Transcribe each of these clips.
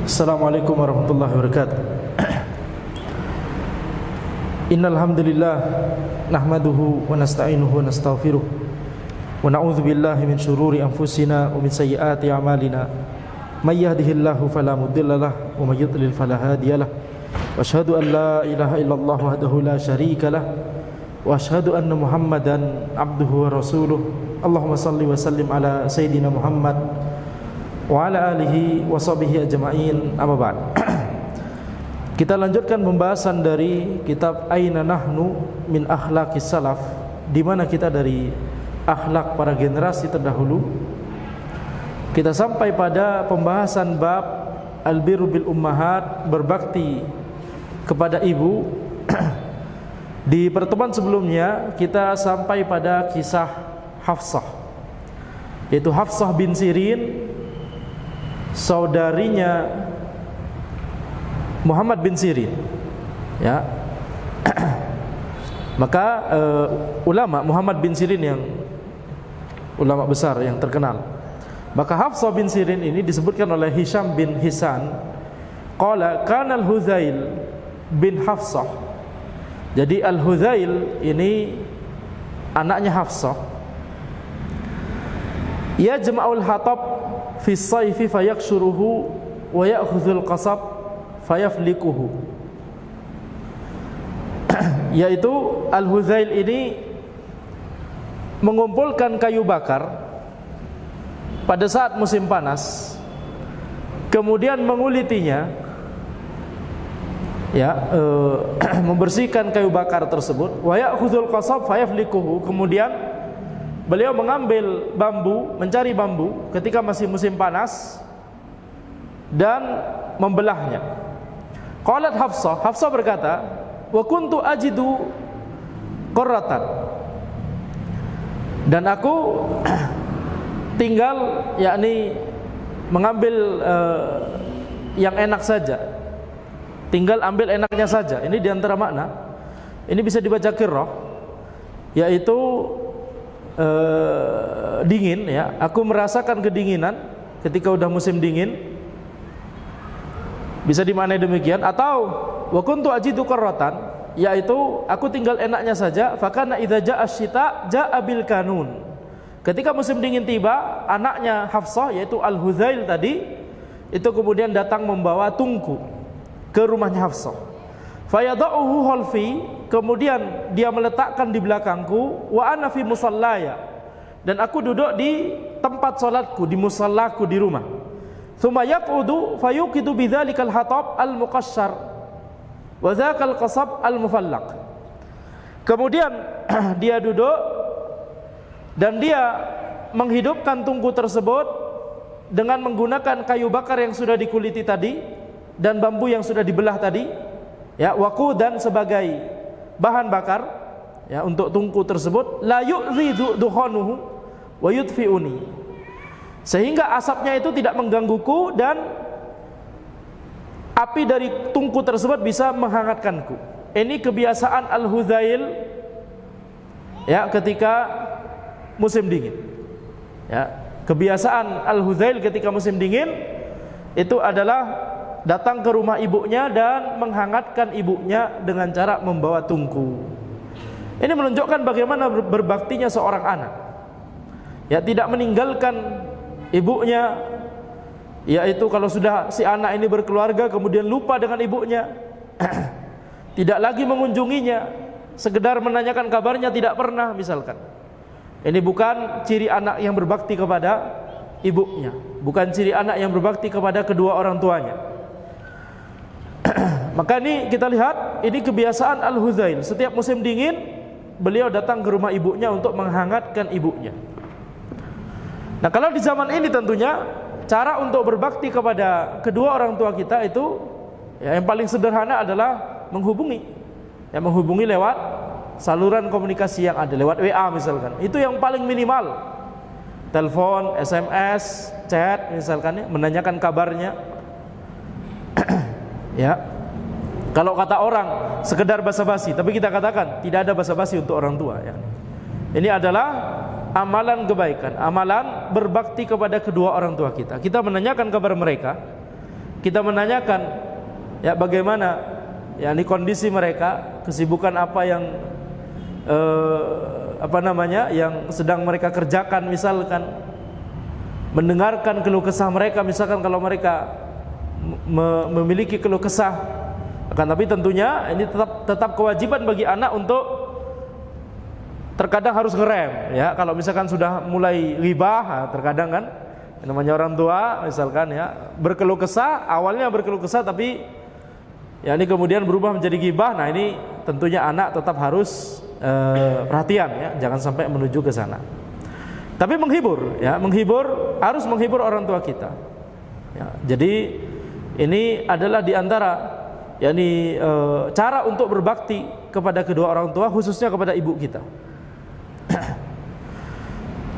Assalamualaikum warahmatullahi wabarakatuh. Innal hamdalillah nahmaduhu wa nasta'inuhu wa nastaghfiruh wa na'udzu billahi min shururi anfusina wa min sayyiati a'malina. May yahdihillahu fala mudhillalah wa may yudlil fala hadiyalah. Wa asyhadu an la ilaha illallah wahdahu la syarikalah wa asyhadu anna Muhammadan abduhu wa rasuluh. Allahumma shalli wa sallim ala sayidina Muhammad wa ala alihi wa sahbihi ajma'in, amma ba'd. Kita lanjutkan pembahasan dari kitab Aina Nahnu min Akhlaqis Salaf, di mana kita dari akhlak para generasi terdahulu. Kita sampai pada pembahasan bab al-birru bil ummahat, berbakti kepada ibu. Di pertemuan sebelumnya kita sampai pada kisah Hafsah, yaitu Hafsah bin Sirin, saudarinya Muhammad bin Sirin, ya. Maka ulama Muhammad bin Sirin yang ulama besar yang terkenal. Maka Hafsah bin Sirin ini disebutkan oleh Hisham bin Hisan, qala kana al-Hudzail bin Hafsah. Jadi al-Hudzail ini anaknya Hafsah. Yajma'ul hatab fi sayfi fayakshuruhu wa ya'khudhul qasab fayaflikuhu. Yaitu Al-Hudzail ini mengumpulkan kayu bakar pada saat musim panas, kemudian mengulitinya, ya, membersihkan kayu bakar tersebut, wa ya'khudhul qasab fayaflikuhu. Kemudian beliau mengambil bambu, mencari bambu ketika masih musim panas dan membelahnya. Qalat Hafsah, Hafsah berkata, wa kuntu ajidu qurratan, dan aku tinggal, yakni mengambil yang enak saja, tinggal ambil enaknya saja. Ini diantara makna, ini bisa dibaca qirrah, yaitu dingin, ya. Aku merasakan kedinginan ketika udah musim dingin, bisa dimaknai demikian. Atau wa kuntu ajidu qarratan, yaitu aku tinggal enaknya saja. Fakana idza jaa asy-syita jaa bil kanun. Ketika musim dingin tiba, anaknya Hafsah yaitu Al-Hudzail tadi itu kemudian datang membawa tungku ke rumahnya Hafsah. Fayada'uhu khalfi, kemudian dia meletakkan di belakangku, wa ana fi musallaya, dan aku duduk di tempat salatku, di musallaku di rumah. Tsumma yaqudu fayuqidu bidzalikal hatab al-muqasyshar wa dzakal qasab al-mufallaq. Kemudian dia duduk dan dia menghidupkan tungku tersebut dengan menggunakan kayu bakar yang sudah dikuliti tadi dan bambu yang sudah dibelah tadi, ya, waqudan sebagai bahan bakar, ya, untuk tungku tersebut. La yu'zi dukhanuhu wa yudfi'uni, sehingga asapnya itu tidak menggangguku dan api dari tungku tersebut bisa menghangatkanku. Ini kebiasaan Al-Hudzail, ya, ketika musim dingin, ya. Kebiasaan Al-Hudzail ketika musim dingin itu adalah datang ke rumah ibunya dan menghangatkan ibunya dengan cara membawa tungku. Ini menunjukkan bagaimana berbaktinya seorang anak, ya, tidak meninggalkan ibunya, yaitu kalau sudah si anak ini berkeluarga kemudian lupa dengan ibunya, tidak lagi mengunjunginya, sekedar menanyakan kabarnya tidak pernah, misalkan. Ini bukan ciri anak yang berbakti kepada ibunya, bukan ciri anak yang berbakti kepada kedua orang tuanya. Maka ini kita lihat, ini kebiasaan Al-Hudzail. Setiap musim dingin beliau datang ke rumah ibunya untuk menghangatkan ibunya. Nah, kalau di zaman ini tentunya cara untuk berbakti kepada kedua orang tua kita itu, ya, yang paling sederhana adalah menghubungi, ya, menghubungi lewat saluran komunikasi yang ada, lewat WA misalkan. Itu yang paling minimal. Telepon, SMS, chat misalkan, ya, menanyakan kabarnya. Ya. Kalau kata orang sekedar basa-basi, tapi kita katakan tidak ada basa-basi untuk orang tua, ya. Ini adalah amalan kebaikan, amalan berbakti kepada kedua orang tua kita. Kita menanyakan kabar mereka kita menanyakan ya bagaimana ya ini kondisi mereka, kesibukan apa yang yang sedang mereka kerjakan, misalkan mendengarkan keluh kesah mereka, misalkan kalau mereka memiliki keluh kesah. Akan tapi tentunya ini tetap kewajiban bagi anak untuk terkadang harus ngerem ya. Kalau misalkan sudah mulai ghibah, terkadang kan namanya orang tua misalkan ya berkeluh kesah, awalnya berkeluh kesah tapi ya ini kemudian berubah menjadi ghibah. Nah ini tentunya anak tetap harus perhatian ya, jangan sampai menuju ke sana. Tapi menghibur ya, harus menghibur orang tua kita ya. Jadi ini adalah diantara yakni cara untuk berbakti kepada kedua orang tua, khususnya kepada ibu kita.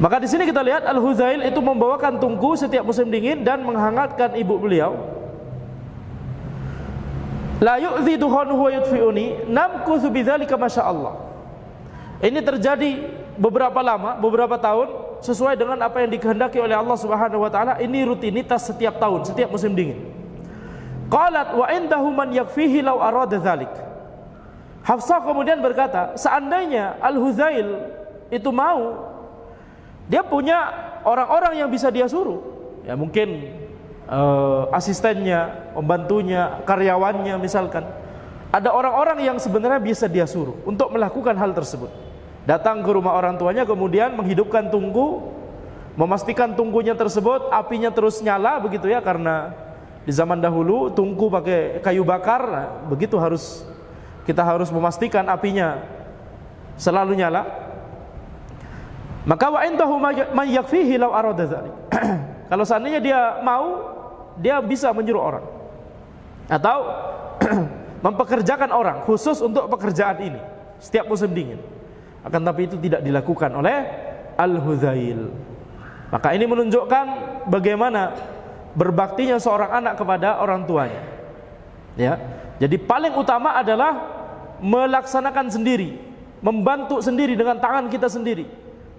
Maka di sini kita lihat Al-Hudzail itu membawakan tungku setiap musim dingin dan menghangatkan ibu beliau. La yu'dhi duhanuhu wa yudfi'uni namkuthu bidzalika masyaallah. Ini terjadi beberapa lama, beberapa tahun sesuai dengan apa yang dikehendaki oleh Allah Subhanahu wa taala. Ini rutinitas setiap tahun, setiap musim dingin. Qalat wa indahu man yakfihi law arada dzalik. Hafsah kemudian berkata, seandainya Al-Hudzail itu mau, dia punya orang-orang yang bisa dia suruh. Ya mungkin asistennya, pembantunya, karyawannya misalkan. Ada orang-orang yang sebenarnya bisa dia suruh untuk melakukan hal tersebut. Datang ke rumah orang tuanya, kemudian menghidupkan tungku, memastikan tungkunya tersebut apinya terus nyala begitu ya, karena di zaman dahulu tungku pakai kayu bakar. Nah, begitu kita harus memastikan apinya selalu nyala. Maka wa indahu man yakfihi law arada dzalik. Kalau seandainya dia mau, dia bisa menyuruh orang atau mempekerjakan orang khusus untuk pekerjaan ini setiap musim dingin. Akan tapi itu tidak dilakukan oleh Al-Hudzail. Maka ini menunjukkan bagaimana berbaktinya seorang anak kepada orang tuanya. Ya. Jadi paling utama adalah melaksanakan sendiri, membantu sendiri dengan tangan kita sendiri,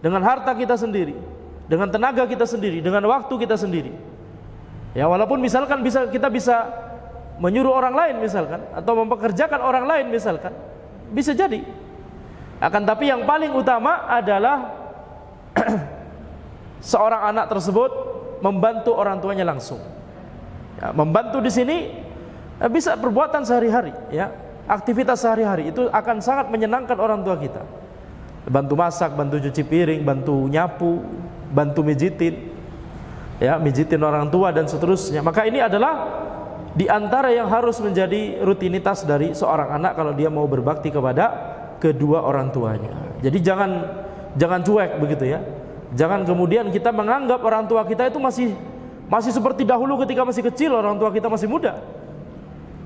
dengan harta kita sendiri, dengan tenaga kita sendiri, dengan waktu kita sendiri. Ya, walaupun misalkan kita bisa menyuruh orang lain misalkan, atau mempekerjakan orang lain misalkan, bisa jadi. Akan tapi yang paling utama adalah seorang anak tersebut membantu orang tuanya langsung. Ya, membantu di sini bisa perbuatan sehari-hari, ya, aktivitas sehari-hari itu akan sangat menyenangkan orang tua kita. Bantu masak, bantu cuci piring, bantu nyapu, bantu mijitin, ya, mijitin orang tua dan seterusnya. Maka ini adalah di antara yang harus menjadi rutinitas dari seorang anak kalau dia mau berbakti kepada kedua orang tuanya. Jadi jangan cuek begitu ya. Jangan kemudian kita menganggap orang tua kita itu masih seperti dahulu ketika masih kecil, orang tua kita masih muda.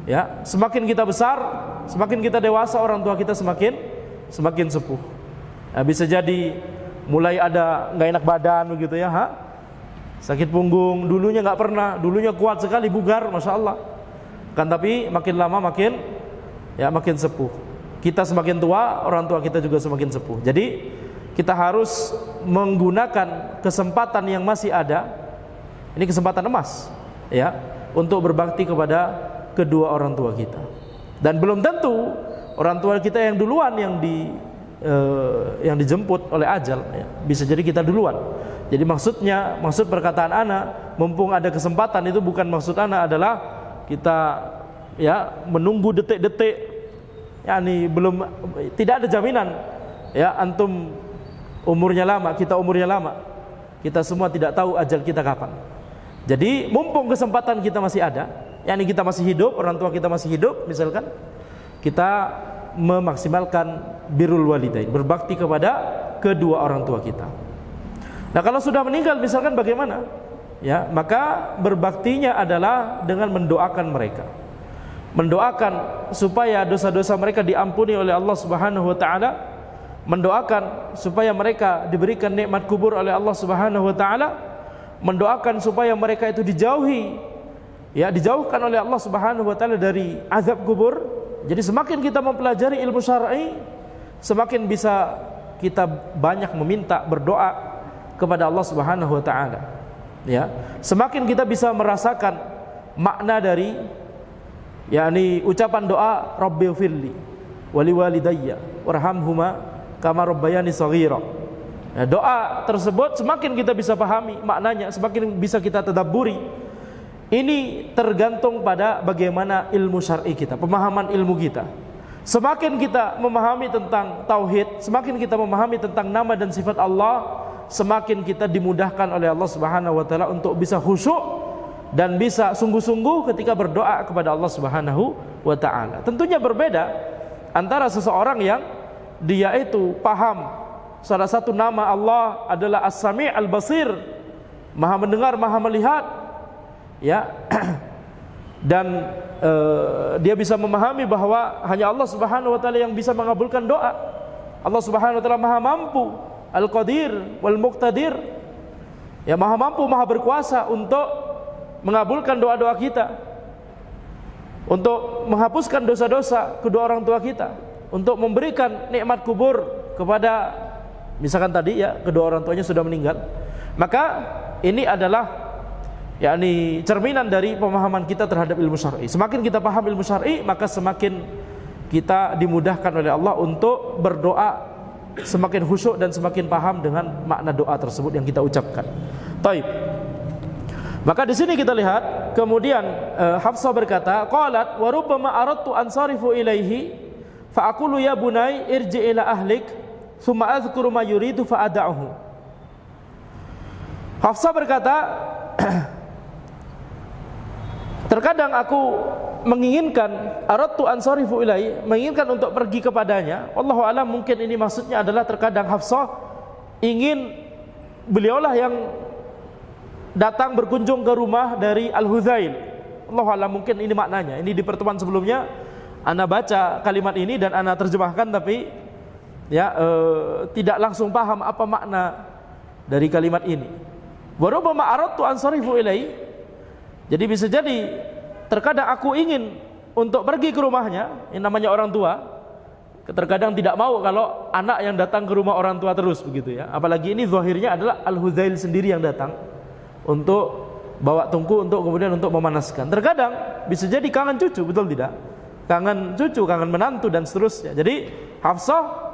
Ya, semakin kita besar, semakin kita dewasa, orang tua kita semakin sepuh. Ya, bisa jadi mulai ada nggak enak badan begitu ya, sakit punggung, dulunya nggak pernah, dulunya kuat sekali, bugar, masya Allah. Kan tapi makin lama makin sepuh. Kita semakin tua, orang tua kita juga semakin sepuh. Jadi kita harus menggunakan kesempatan yang masih ada. Ini kesempatan emas, ya, untuk berbakti kepada kedua orang tua kita. Dan belum tentu orang tua kita yang duluan yang dijemput oleh ajal, ya. Bisa jadi kita duluan. Jadi maksud perkataan ana, mumpung ada kesempatan, itu bukan maksud ana adalah kita ya menunggu detik-detik. Yani tidak ada jaminan ya, antum umurnya lama, kita umurnya lama. Kita semua tidak tahu ajal kita kapan. Jadi mumpung kesempatan kita masih ada, yani kita masih hidup, orang tua kita masih hidup misalkan, kita memaksimalkan birrul walidain, berbakti kepada kedua orang tua kita. Nah, kalau sudah meninggal misalkan bagaimana? Ya, maka berbaktinya adalah dengan mendoakan mereka. Mendoakan supaya dosa-dosa mereka diampuni oleh Allah Subhanahu wa taala, mendoakan supaya mereka diberikan nikmat kubur oleh Allah Subhanahu wa taala, mendoakan supaya mereka itu dijauhkan oleh Allah Subhanahu wa taala dari azab kubur. Jadi semakin kita mempelajari ilmu syar'i, semakin bisa kita banyak meminta, berdoa kepada Allah Subhanahu wa taala. Ya, semakin kita bisa merasakan makna dari yakni ucapan doa Rabbighfirli wali walidayya warhamhuma kama rabbayani shaghira. Ya, doa tersebut semakin kita bisa pahami maknanya, semakin bisa kita tadabburi. Ini tergantung pada bagaimana ilmu syar'i kita, pemahaman ilmu kita. Semakin kita memahami tentang tauhid, semakin kita memahami tentang nama dan sifat Allah, semakin kita dimudahkan oleh Allah Subhanahu wa taala untuk bisa khusyuk dan bisa sungguh-sungguh ketika berdoa kepada Allah Subhanahu wa taala. Tentunya berbeda antara seseorang yang dia itu paham salah satu nama Allah adalah As-Sami' Al-Basir, Maha mendengar, Maha melihat, ya. Dan dia bisa memahami bahwa hanya Allah Subhanahu wa taala yang bisa mengabulkan doa. Allah Subhanahu wa taala Maha mampu, Al-Qadir wal Muqtadir, ya, Maha mampu, Maha berkuasa untuk mengabulkan doa-doa kita, untuk menghapuskan dosa-dosa kedua orang tua kita, untuk memberikan nikmat kubur kepada misalkan tadi ya kedua orang tuanya sudah meninggal. Maka ini adalah yakni cerminan dari pemahaman kita terhadap ilmu syar'i. Semakin kita paham ilmu syar'i, maka semakin kita dimudahkan oleh Allah untuk berdoa, semakin khusyuk dan semakin paham dengan makna doa tersebut yang kita ucapkan. Taib. Maka di sini kita lihat kemudian Hafsah berkata, qalat wa rubbama aradtu ansarifu ilaihi fa aqulu ya bunai irji ila ahlik thumma adhkuru ma yuridu fa ad'uhu. Hafsah berkata, terkadang aku menginginkan aradtu ansarifu ilaihi, menginginkan untuk pergi kepadanya. Wallahu a'lam, mungkin ini maksudnya adalah terkadang Hafsah ingin beliaulah yang datang berkunjung ke rumah dari Al-Hudzail. Allahu a'lam, mungkin ini maknanya. Ini di pertemuan sebelumnya ana baca kalimat ini dan ana terjemahkan, tapi ya tidak langsung paham apa makna dari kalimat ini. Wa rubbama aradtu ansarifu ilaihi. Jadi bisa jadi terkadang aku ingin untuk pergi ke rumahnya, yang namanya orang tua. Terkadang tidak mau kalau anak yang datang ke rumah orang tua terus begitu ya. Apalagi ini zahirnya adalah Al-Hudzail sendiri yang datang untuk bawa tungku untuk kemudian untuk memanaskan. Terkadang bisa jadi kangen cucu, betul tidak? Kangen cucu, kangen menantu dan seterusnya. Jadi Hafsah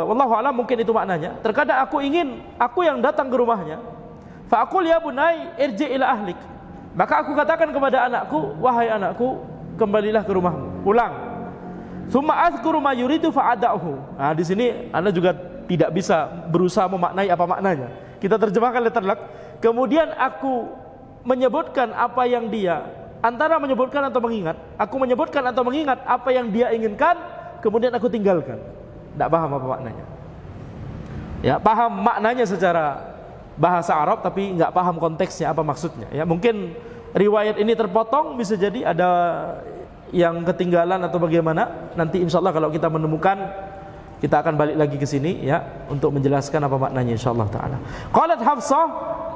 wallahu a'lam mungkin itu maknanya. Terkadang aku ingin aku yang datang ke rumahnya. Fa aqul ya bunai irji ila ahlik. Maka aku katakan kepada anakku, wahai anakku, kembalilah ke rumahmu, pulang. Tsumma azkuru ma yuridu fa ad'uhu. Nah, di sini Anda juga tidak bisa berusaha memaknai apa maknanya. Kita terjemahkan letterlek. Kemudian aku menyebutkan apa yang dia, antara menyebutkan atau mengingat, aku menyebutkan atau mengingat apa yang dia inginkan, kemudian aku tinggalkan. Tidak paham apa maknanya. Ya, paham maknanya secara bahasa Arab tapi nggak paham konteksnya apa maksudnya. Ya, mungkin riwayat ini terpotong, bisa jadi ada yang ketinggalan atau bagaimana. Nanti insya Allah kalau kita menemukan, kita akan balik lagi ke sini ya untuk menjelaskan apa maknanya insyaallah taala. Qalat Hafsah,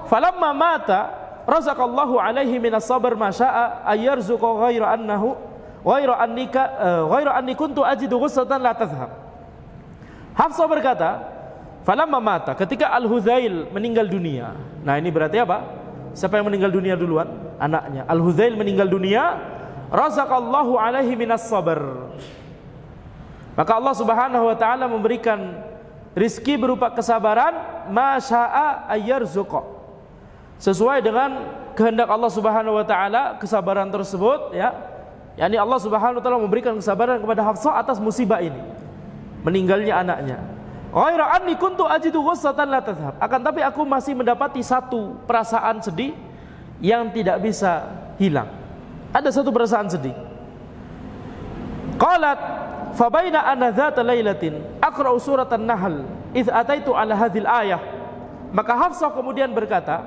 falamma mata razaqallahu alaihi minas sabr ma syaa ayarzuqa ghaira annahu ghaira anni kuntu ajidu ghussatan la tadhhab. Hafsah berkata, falamma mata, ketika Al-Hudzail meninggal dunia. Nah, ini berarti apa? Siapa yang meninggal dunia duluan? Anaknya. Al-Hudzail meninggal dunia, razaqallahu alaihi minas sabr. Maka Allah Subhanahu wa taala memberikan rizki berupa kesabaran, ma syaa ayyarzuqa. Sesuai dengan kehendak Allah Subhanahu wa taala kesabaran tersebut ya. yakni Allah Subhanahu wa taala memberikan kesabaran kepada Hafsah atas musibah ini, meninggalnya anaknya. Ghaira anni kuntu ajidu ghussatan la tadhhab. Akan tapi aku masih mendapati satu perasaan sedih yang tidak bisa hilang. Ada satu perasaan sedih. Qalat fa baina ana dzata lailatin aqra'u suratan Nahl idz ataitu ala hadhil ayah. Maka Hafsah kemudian berkata,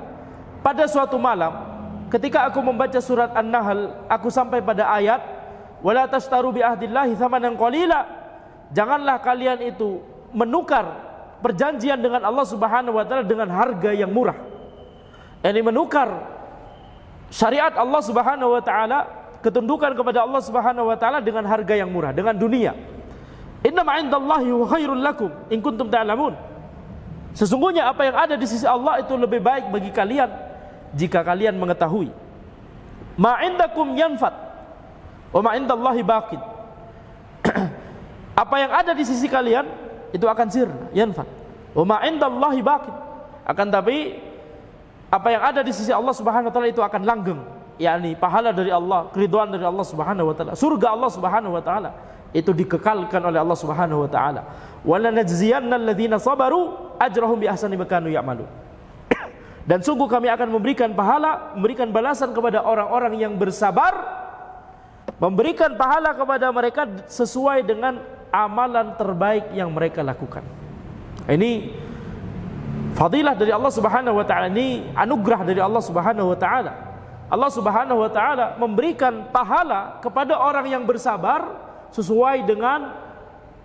pada suatu malam ketika aku membaca surat An-Nahl, aku sampai pada ayat wala tashtaru bi ahdillahi thamanan qalila. Janganlah kalian itu menukar perjanjian dengan Allah Subhanahu wa taala dengan harga yang murah. Yani menukar syariat Allah Subhanahu wa taala, ketundukan kepada Allah Subhanahu wa taala dengan harga yang murah, dengan dunia. Inna ma 'indallahi khairul lakum in kuntum ta'lamun. Sesungguhnya apa yang ada di sisi Allah itu lebih baik bagi kalian jika kalian mengetahui. Ma indakum yanfad wa ma indallahi baqin. Apa yang ada di sisi kalian itu akan sirna, yanfad. Wa ma indallahi baqin. Akan tapi apa yang ada di sisi Allah Subhanahu wa taala itu akan langgeng, yakni pahala dari Allah, keridhaan dari Allah Subhanahu wa taala, surga Allah Subhanahu wa taala itu dikekalkan oleh Allah Subhanahu wa taala. Wala najziyanna alladhina sabaru ajrahum bi ahsani ma kanu ya'malun. Dan sungguh kami akan memberikan pahala, memberikan balasan kepada orang-orang yang bersabar, memberikan pahala kepada mereka sesuai dengan amalan terbaik yang mereka lakukan. Ini fadilah dari Allah Subhanahu wa taala, ini anugerah dari Allah Subhanahu wa taala. Allah Subhanahu wa taala memberikan pahala kepada orang yang bersabar sesuai dengan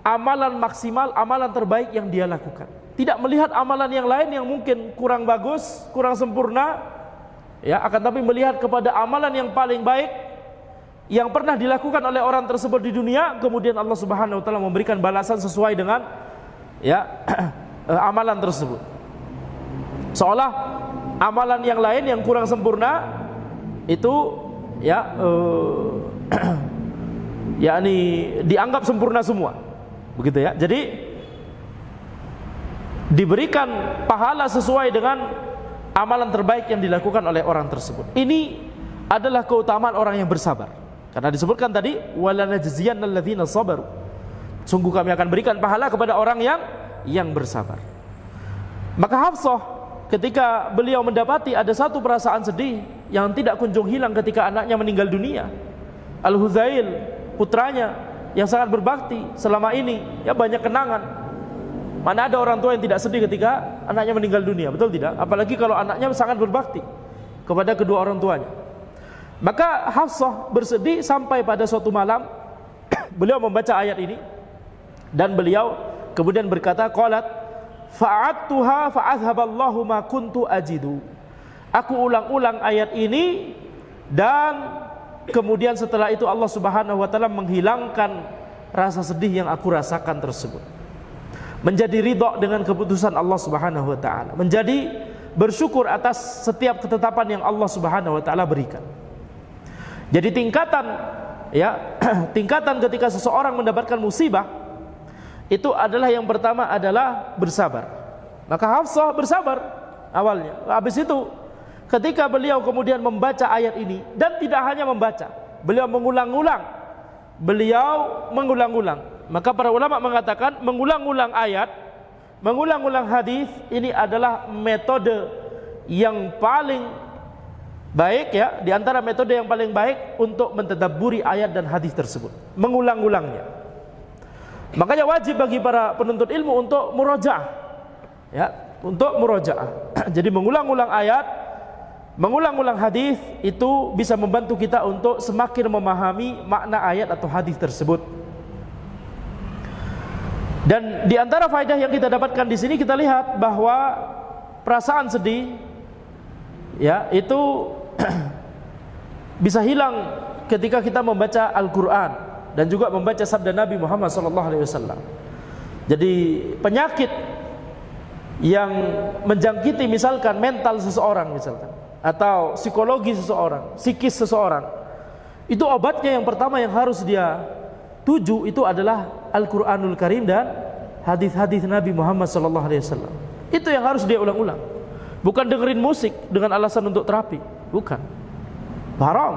amalan maksimal, amalan terbaik yang dia lakukan. Tidak melihat amalan yang lain yang mungkin kurang bagus, kurang sempurna, ya, akan tapi melihat kepada amalan yang paling baik yang pernah dilakukan oleh orang tersebut di dunia, kemudian Allah Subhanahu wa taala memberikan balasan sesuai dengan ya amalan tersebut. Seolah amalan yang lain yang kurang sempurna itu ya yakni dianggap sempurna semua. Begitu ya. Jadi diberikan pahala sesuai dengan amalan terbaik yang dilakukan oleh orang tersebut. Ini adalah keutamaan orang yang bersabar. Karena disebutkan tadi wala najziyannal ladzina sabaru. Sungguh kami akan berikan pahala kepada orang yang bersabar. Maka Hafsah ketika beliau mendapati ada satu perasaan sedih yang tidak kunjung hilang ketika anaknya meninggal dunia. Al-Hudzail, putranya yang sangat berbakti selama ini, ya banyak kenangan. Mana ada orang tua yang tidak sedih ketika anaknya meninggal dunia, betul tidak? Apalagi kalau anaknya sangat berbakti kepada kedua orang tuanya. Maka Hafsah bersedih sampai pada suatu malam beliau membaca ayat ini dan beliau kemudian berkata, qalat fa'adtuha fa'adhaballahu ma kuntu ajidu. Aku ulang-ulang ayat ini dan kemudian setelah itu Allah Subhanahu wa taala menghilangkan rasa sedih yang aku rasakan tersebut. Menjadi ridha dengan keputusan Allah Subhanahu wa taala, menjadi bersyukur atas setiap ketetapan yang Allah Subhanahu wa taala berikan. Jadi tingkatan ya, tingkatan ketika seseorang mendapatkan musibah itu adalah yang pertama adalah bersabar. Maka Hafsah bersabar awalnya. Habis itu ketika beliau kemudian membaca ayat ini dan tidak hanya membaca, beliau mengulang-ulang. Maka para ulama mengatakan mengulang-ulang ayat, mengulang-ulang hadis ini adalah metode yang paling baik ya, di antara metode yang paling baik untuk mentadabburi ayat dan hadis tersebut, mengulang-ulangnya. Makanya wajib bagi para penuntut ilmu untuk murojaah ya, untuk murojaah. Jadi mengulang-ulang ayat, mengulang-ulang hadis itu bisa membantu kita untuk semakin memahami makna ayat atau hadis tersebut. Dan di antara faedah yang kita dapatkan di sini kita lihat bahwa perasaan sedih ya itu bisa hilang ketika kita membaca Al-Qur'an dan juga membaca sabda Nabi Muhammad SAW. Jadi penyakit yang menjangkiti misalkan mental seseorang misalkan, atau psikologi seseorang, psikis seseorang, itu obatnya yang pertama yang harus dia tuju itu adalah Al-Qur'anul Karim dan hadis-hadis Nabi Muhammad SAW. Itu yang harus dia ulang-ulang. Bukan dengerin musik dengan alasan untuk terapi, bukan. Haram.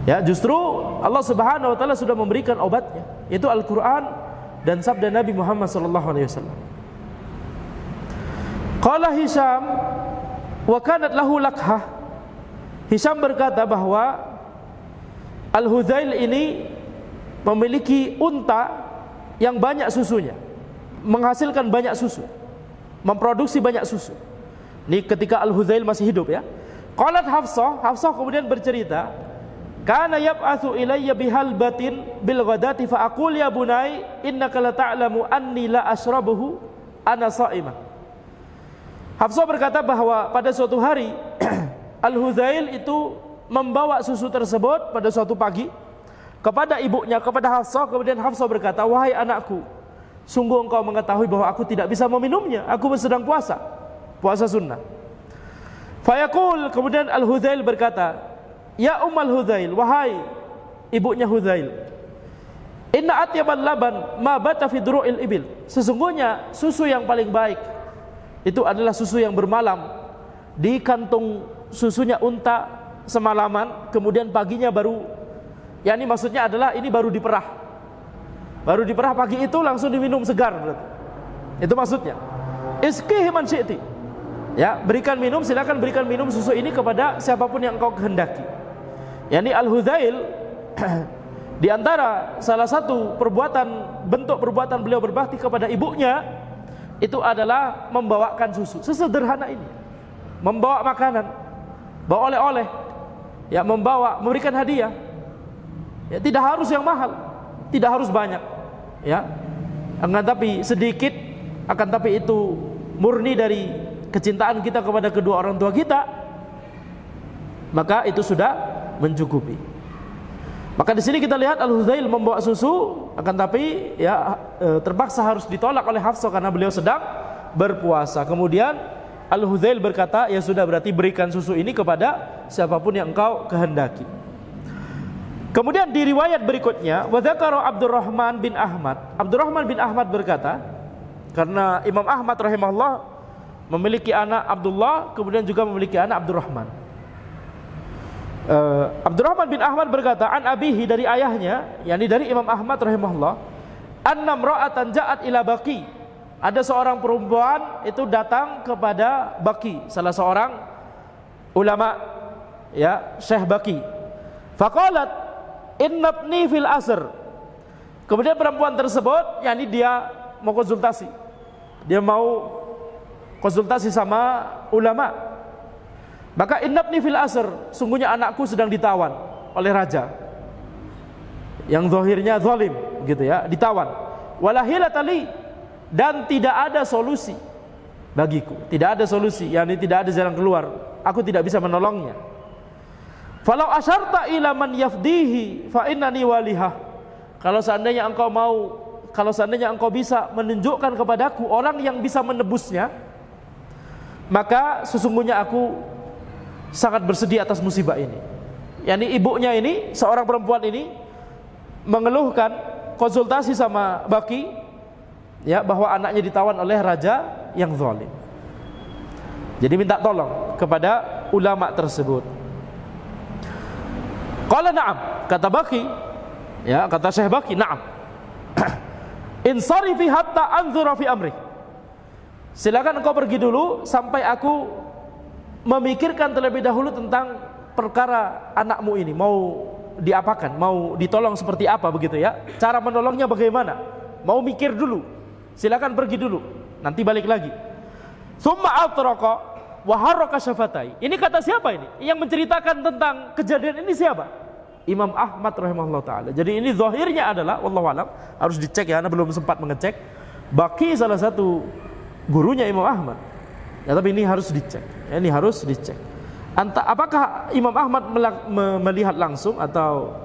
Ya, justru Allah Subhanahu wa taala sudah memberikan obatnya, yaitu Al-Qur'an dan sabda Nabi Muhammad SAW. Qala Hisham wa kanat lahu lakhah. Hisham berkata bahwa Al-Hudzail ini memiliki unta yang banyak susunya, menghasilkan banyak susu, memproduksi banyak susu. Ini ketika Al-Hudzail masih hidup ya. Qalat Hafsah kemudian bercerita, kana yab'atsu ilayya bihalbatin bil ghadati fa aqul ya bunai innaka la ta'lamu anni la ashrabuhu ana sha'imah. Hafsah berkata bahwa pada suatu hari Al-Hudzail itu membawa susu tersebut pada suatu pagi kepada ibunya, kepada Hafsah. Kemudian Hafsah berkata, wahai anakku, sungguh engkau mengetahui bahwa aku tidak bisa meminumnya, aku sedang puasa sunnah. Fayaqul, kemudian Al-Hudzail berkata, ya Ummal Hudzail, wahai ibunya Hudzail, inna atyabal laban ma bata fi duru'il ibil. Sesungguhnya susu yang paling baik itu adalah susu yang bermalam di kantung susunya unta semalaman, kemudian paginya baru, yakni maksudnya adalah ini baru diperah. Baru diperah pagi itu langsung diminum segar berarti. Itu maksudnya. Isqihi man syi'ti. Ya, berikan minum, silakan berikan minum susu ini kepada siapapun yang engkau kehendaki. Yani Al-Hudzail di antara salah satu bentuk perbuatan beliau berbakti kepada ibunya itu adalah membawakan susu. Sesederhana ini. Membawa makanan, bawa oleh-oleh, ya, memberikan hadiah. Ya, tidak harus yang mahal, tidak harus banyak, ya. Akan tapi sedikit, akan tapi itu murni dari kecintaan kita kepada kedua orang tua kita, maka itu sudah mencukupi. Maka di sini kita lihat Al-Hudzail membawa susu, akan tapi ya terpaksa harus ditolak oleh Hafsah karena beliau sedang berpuasa. Kemudian Al-Hudzail berkata, ya sudah, berarti berikan susu ini kepada siapapun yang engkau kehendaki. Kemudian di riwayat berikutnya, wa dzakara Abdurrahman bin Ahmad. Abdurrahman bin Ahmad berkata, karena Imam Ahmad rahimahullah memiliki anak Abdullah, kemudian juga memiliki anak Abdurrahman. Abdurrahman bin Ahmad berkata, an abihi, dari ayahnya, yakni dari Imam Ahmad rahimahullah, anna imra'atan ja'at ila Baqi. Ada seorang perempuan itu datang kepada Baqi, salah seorang ulama, ya, Syekh Baqi. Faqalat innabni fil asr. Kemudian perempuan tersebut, yakni dia mau konsultasi. Dia mau konsultasi sama ulama. Maka innabni fil asr, sungguhnya anakku sedang ditawan oleh raja yang zahirnya zalim, gitu ya, ditawan. Wala hilata li, dan tidak ada solusi bagiku. Tidak ada solusi, yakni tidak ada jalan keluar. Aku tidak bisa menolongnya. Falau asyarta ila man yafdihi fa innani walihah. Kalau seandainya engkau bisa menunjukkan kepadaku orang yang bisa menebusnya, maka sesungguhnya aku sangat bersedia atas musibah ini. Yani ibunya ini, seorang perempuan ini mengeluhkan, konsultasi sama Baqi, ya, bahwa anaknya ditawan oleh raja yang zalim. Jadi minta tolong kepada ulama tersebut. Qala na'am, kata Baqi, ya, kata Syekh Baqi, na'am. Insarifi hatta anzura fi amri. Silakan engkau pergi dulu sampai aku memikirkan terlebih dahulu tentang perkara anakmu ini, mau diapakan, mau ditolong seperti apa, begitu ya. Cara menolongnya bagaimana? Mau mikir dulu. Silakan pergi dulu, nanti balik lagi. Tsumma atraqa wa harraka syafatai. Ini kata siapa ini? Yang menceritakan tentang kejadian ini siapa? Imam Ahmad rahimahullah taala. Jadi ini zahirnya adalah, wallahu alam, harus dicek ya, Anda belum sempat mengecek. Baqi salah satu gurunya Imam Ahmad. Ya, tapi ini harus dicek. Ya, ini harus dicek. Apakah Imam Ahmad melihat langsung atau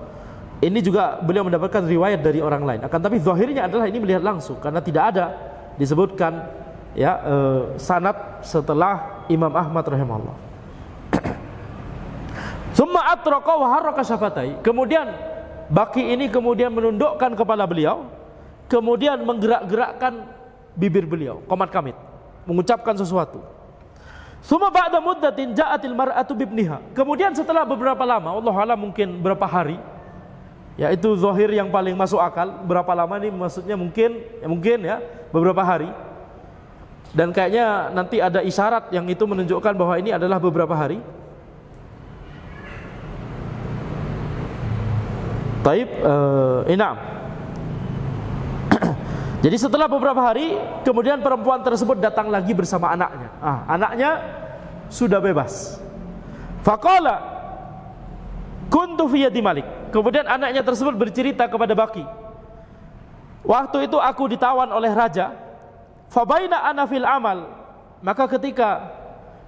ini juga beliau mendapatkan riwayat dari orang lain? Akan tapi zahirnya adalah ini melihat langsung, karena tidak ada disebutkan, ya, sanad setelah Imam Ahmad rahimahullah. Summa atraqa wa harraka syafatai. Kemudian Baqi ini kemudian menundukkan kepala beliau, kemudian menggerak-gerakkan bibir beliau, qomat kamit, mengucapkan sesuatu. Summa ba'da muddatin ja'atil mar'atu bibniha. Kemudian setelah beberapa lama, wallahu alam mungkin berapa hari, ya, itu zahir yang paling masuk akal. Berapa lama ini maksudnya mungkin ya beberapa hari. Dan kayaknya nanti ada isyarat yang itu menunjukkan bahwa ini adalah beberapa hari. Taib, inam. Jadi setelah beberapa hari, kemudian perempuan tersebut datang lagi bersama anaknya. Anaknya sudah bebas. Faqala kuntu fi yadi Malik. Kemudian anaknya tersebut bercerita kepada Baqi. Waktu itu aku ditawan oleh raja. Fabaina ana fil amal. Maka ketika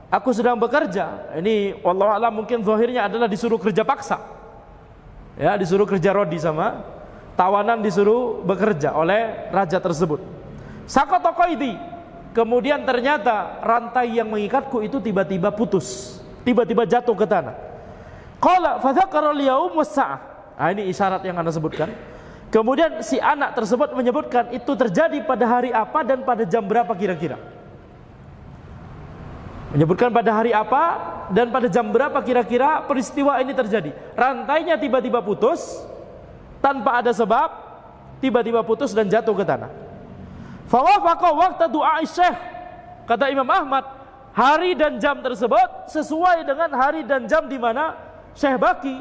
aku sedang bekerja, ini wallahu alam mungkin zahirnya adalah disuruh kerja paksa. Ya, disuruh kerja rodi, sama tawanan disuruh bekerja oleh raja tersebut. Saqata qaidi. Kemudian ternyata rantai yang mengikatku itu tiba-tiba putus, tiba-tiba jatuh ke tanah. Qala fa dzakara al-yaum was-sa'ah. Ini isyarat yang Anda sebutkan. Kemudian si anak tersebut menyebutkan itu terjadi pada hari apa dan pada jam berapa kira-kira. Menyebutkan pada hari apa dan pada jam berapa kira-kira peristiwa ini terjadi. Rantainya tiba-tiba putus tanpa ada sebab, tiba-tiba putus dan jatuh ke tanah. Fa wafaqa waqta du'a Syekh. Kata Imam Ahmad, hari dan jam tersebut sesuai dengan hari dan jam di mana Syekh Baki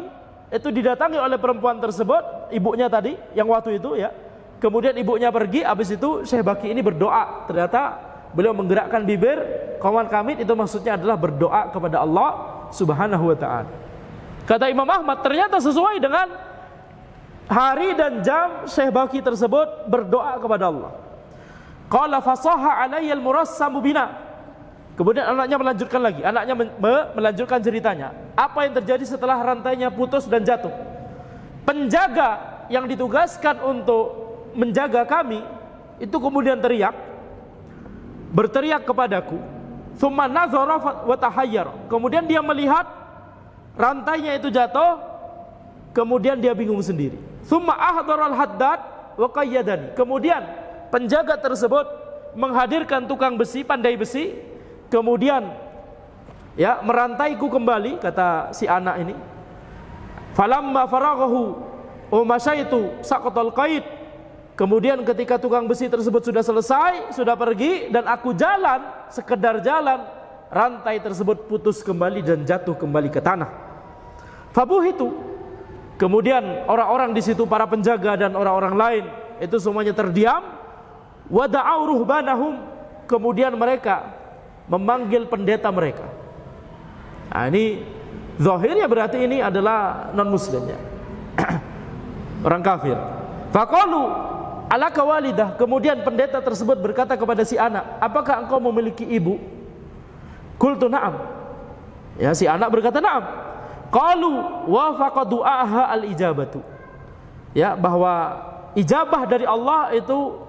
itu didatangi oleh perempuan tersebut, ibunya tadi yang waktu itu ya. Kemudian ibunya pergi, habis itu Syekh Baki ini berdoa. Ternyata beliau menggerakkan bibir, qawan kamit, itu maksudnya adalah berdoa kepada Allah Subhanahu wa taala. Kata Imam Ahmad, ternyata sesuai dengan hari dan jam Syekh Baki tersebut berdoa kepada Allah. Qala fasaha alayya al-murassamu bina. Kemudian anaknya melanjutkan lagi. Anaknya melanjutkan ceritanya. Apa yang terjadi setelah rantainya putus dan jatuh? Penjaga yang ditugaskan untuk menjaga kami itu kemudian berteriak kepadaku. Tsumma nazara wa tahayyar. Kemudian dia melihat rantainya itu jatuh, kemudian dia bingung sendiri. Tsumma ahdaral haddad wa qayyadani. Kemudian penjaga tersebut menghadirkan tukang besi, pandai besi, kemudian ya merantaiku kembali, kata si anak ini. Falamma faraghahu wa masyaitu saqatal qaid. Kemudian ketika tukang besi tersebut sudah selesai, sudah pergi, dan aku jalan, sekedar jalan, rantai tersebut putus kembali dan jatuh kembali ke tanah. Fabuh itu. Kemudian orang-orang di situ, para penjaga dan orang-orang lain, itu semuanya terdiam. Wada'au ruhbanahum. Kemudian mereka memanggil pendeta mereka. Nah, ini zahirnya berarti ini adalah non muslimnya. Orang kafir. Faqalu alaka walidah. Kemudian pendeta tersebut berkata kepada si anak, apakah engkau memiliki ibu? Qultu na'am. Ya, si anak berkata na'am. Qalu wa faqa du'aha al-ijabatu. Ya, bahwa ijabah dari Allah itu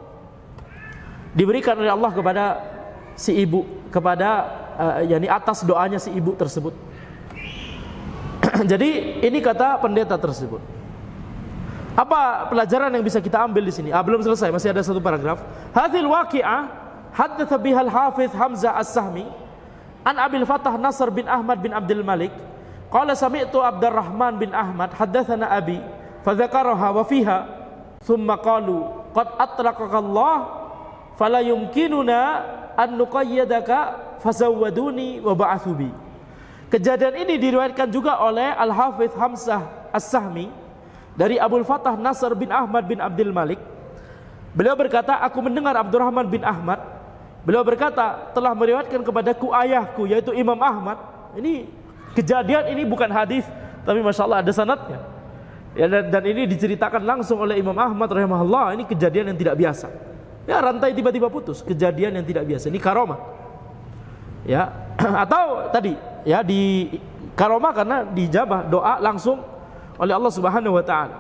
diberikan oleh Allah kepada si ibu, kepada yakni atas doanya si ibu tersebut. Jadi ini kata pendeta tersebut. Apa pelajaran yang bisa kita ambil di sini? Belum selesai, masih ada satu paragraf. Hadhil waqi'ah haddatsa biha al-Hafiz Hamzah As-Sahmi an Abil Fatah Nasr bin Ahmad bin Abdul Malik qala sami'tu Abdurrahman bin Ahmad haddatsana abi fa dzakaraha wa fiha thumma qalu qad atlaqaka Allah fala yumkinuna an nuqayyadaka fazawwaduni wa ba'athu bi. Kejadian ini diriwayatkan juga oleh Al-Hafidz Hamzah As-Sahmi dari Abul Fatah Nasr bin Ahmad bin Abdul Malik. Beliau berkata, aku mendengar Abdurrahman bin Ahmad. Beliau berkata, telah meriwayatkan kepadaku ayahku, yaitu Imam Ahmad. Ini kejadian ini bukan hadis, tapi masya Allah ada sanadnya. Ya, dan ini diceritakan langsung oleh Imam Ahmad rahimahullah. Ini kejadian yang tidak biasa. Ya, rantai tiba-tiba putus, kejadian yang tidak biasa. Ini karomah. Ya, atau tadi ya di karomah karena dijabah doa langsung oleh Allah Subhanahu wa taala.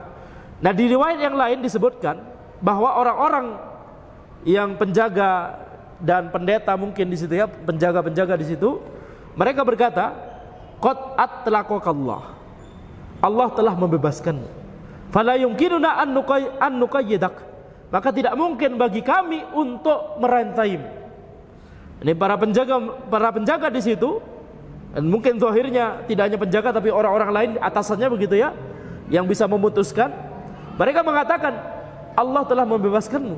Nah, di riwayat yang lain disebutkan bahwa orang-orang yang penjaga dan pendeta mungkin di situ ya, penjaga-penjaga di situ, mereka berkata, qad atlaqakallah. Allah telah membebaskanmu. Fala yumkinuna an nuqayyidak. Maka tidak mungkin bagi kami untuk merantaimu. Ini para penjaga di situ, dan mungkin zahirnya tidak hanya penjaga tapi orang-orang lain atasannya begitu ya, yang bisa memutuskan. Mereka mengatakan Allah telah membebaskanmu.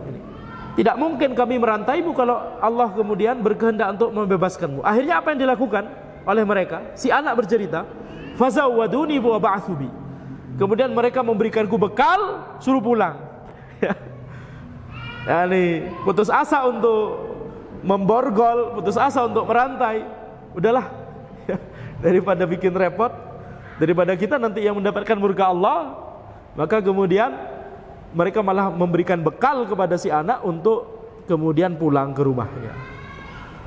Tidak mungkin kami merantaimu kalau Allah kemudian berkehendak untuk membebaskanmu. Akhirnya apa yang dilakukan oleh mereka? Si anak bercerita, fazawwaduni wa ba'athu bi. Kemudian mereka memberikanku bekal, suruh pulang. Ya, nih, putus asa untuk memborgol, putus asa untuk merantai. Udahlah, daripada bikin repot, daripada kita nanti yang mendapatkan murka Allah, maka kemudian mereka malah memberikan bekal kepada si anak untuk kemudian pulang ke rumahnya.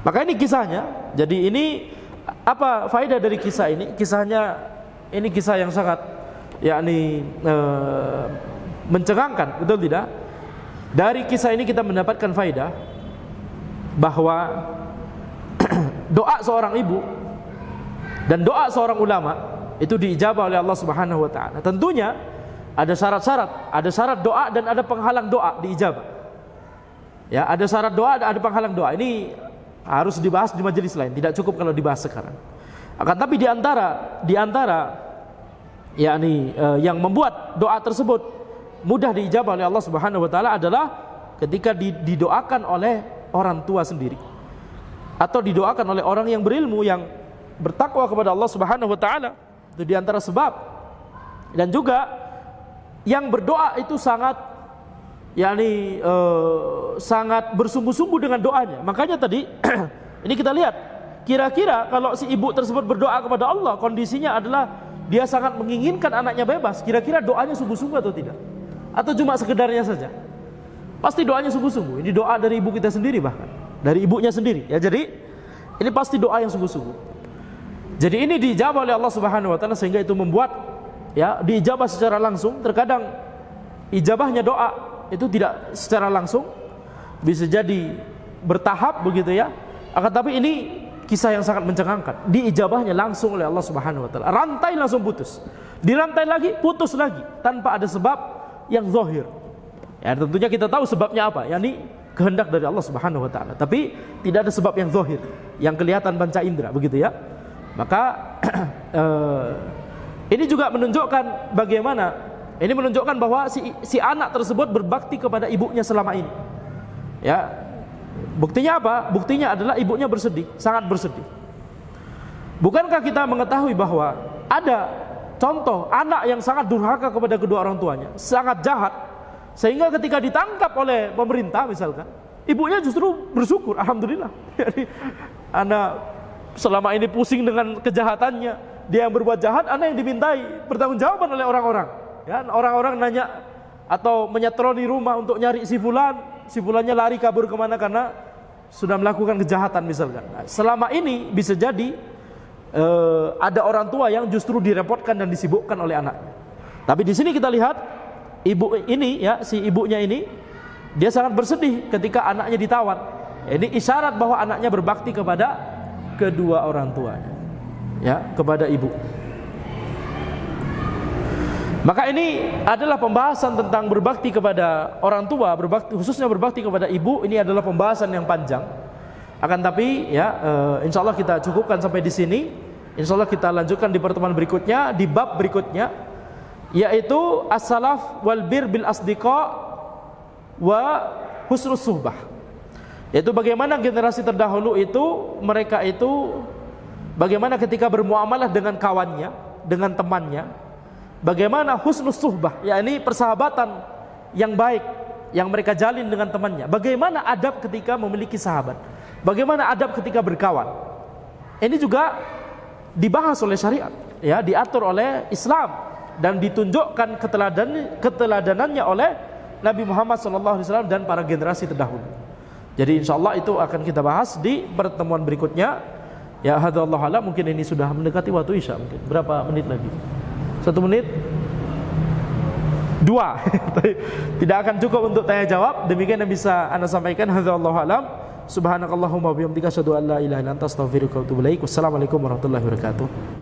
Maka ini kisahnya. Jadi ini apa faedah dari kisah ini? Kisahnya ini kisah yang sangat yakni mencengangkan, betul tidak? Dari kisah ini kita mendapatkan faedah bahwa doa seorang ibu dan doa seorang ulama itu diijabah oleh Allah Subhanahu wa taala. Tentunya ada syarat-syarat, ada syarat doa dan ada penghalang doa diijabah. Ya, ada syarat doa, ada penghalang doa. Ini harus dibahas di majelis lain, tidak cukup kalau dibahas sekarang. Akan tapi di antara yakni yang membuat doa tersebut mudah diijabah oleh Allah Subhanahu wa taala adalah ketika didoakan oleh orang tua sendiri atau didoakan oleh orang yang berilmu, yang bertakwa kepada Allah Subhanahu wa taala. Itu di antara sebab. Dan juga yang berdoa itu sangat yakni sangat bersungguh-sungguh dengan doanya. Makanya tadi ini kita lihat, kira-kira kalau si ibu tersebut berdoa kepada Allah, kondisinya adalah dia sangat menginginkan anaknya bebas, kira-kira doanya sungguh-sungguh atau tidak? Atau cuma sekedarnya saja? Pasti doanya sungguh-sungguh. Ini doa dari ibu kita sendiri, bahkan dari ibunya sendiri. Ya, jadi ini pasti doa yang sungguh-sungguh. Jadi ini diijabah oleh Allah Subhanahu wa taala, sehingga itu membuat ya diijabah secara langsung. Terkadang ijabahnya doa itu tidak secara langsung, bisa jadi bertahap begitu ya. Akan tapi ini kisah yang sangat mencengangkan. Diijabahnya langsung oleh Allah Subhanahu wa taala. Rantai langsung putus. Dirantai lagi, putus lagi tanpa ada sebab yang zahir. Ya, tentunya kita tahu sebabnya apa, yakni kehendak dari Allah Subhanahu wa taala. Tapi tidak ada sebab yang zahir, yang kelihatan panca indera begitu ya. Maka ini juga menunjukkan bagaimana, ini menunjukkan bahwa si anak tersebut berbakti kepada ibunya selama ini. Ya, buktinya apa? Buktinya adalah ibunya bersedih, sangat bersedih. Bukankah kita mengetahui bahwa ada contoh anak yang sangat durhaka kepada kedua orang tuanya, sangat jahat, sehingga ketika ditangkap oleh pemerintah misalkan, ibunya justru bersyukur, alhamdulillah. Jadi anak selama ini pusing dengan kejahatannya, dia yang berbuat jahat, anak yang dimintai pertanggungjawaban oleh orang-orang. Ya, orang-orang nanya atau menyetroni rumah untuk nyari si fulannya lari kabur kemana karena sudah melakukan kejahatan misalkan. Nah, selama ini bisa jadi ada orang tua yang justru direpotkan dan disibukkan oleh anaknya. Tapi di sini kita lihat ibu ini ya, si ibunya ini dia sangat bersedih ketika anaknya ditawan. Ini isyarat bahwa anaknya berbakti kepada kedua orang tuanya, ya, kepada ibu. Maka ini adalah pembahasan tentang berbakti kepada orang tua, khususnya berbakti kepada ibu. Ini adalah pembahasan yang panjang. Akan tapi ya, insya Allah kita cukupkan sampai di sini. Insya Allah kita lanjutkan di pertemuan berikutnya, di bab berikutnya, yaitu as-salaf wal bir bil asdiqa wa husnus suhbah. Yaitu bagaimana generasi terdahulu itu, mereka itu bagaimana ketika bermuamalah dengan kawannya, dengan temannya, bagaimana husnus suhbah, yakni persahabatan yang baik yang mereka jalin dengan temannya. Bagaimana adab ketika memiliki sahabat, bagaimana adab ketika berkawan. Ini juga dibahas oleh syariat, ya, diatur oleh Islam dan ditunjukkan keteladanannya oleh Nabi Muhammad SAW dan para generasi terdahulu. Jadi insyaallah itu akan kita bahas di pertemuan berikutnya. Ya, hadallahu a'lam. Mungkin ini sudah mendekati waktu Isya. Mungkin berapa menit lagi? 1 menit? 2. Tidak akan cukup untuk tanya jawab. Demikian yang bisa Anda sampaikan. Hadallahu a'lam. Subhanakallahumma wa bihamdika asyhadu an la ilaha illa anta astaghfiruka wa atubu ilaik. Wassalamualaikum warahmatullahi wabarakatuh.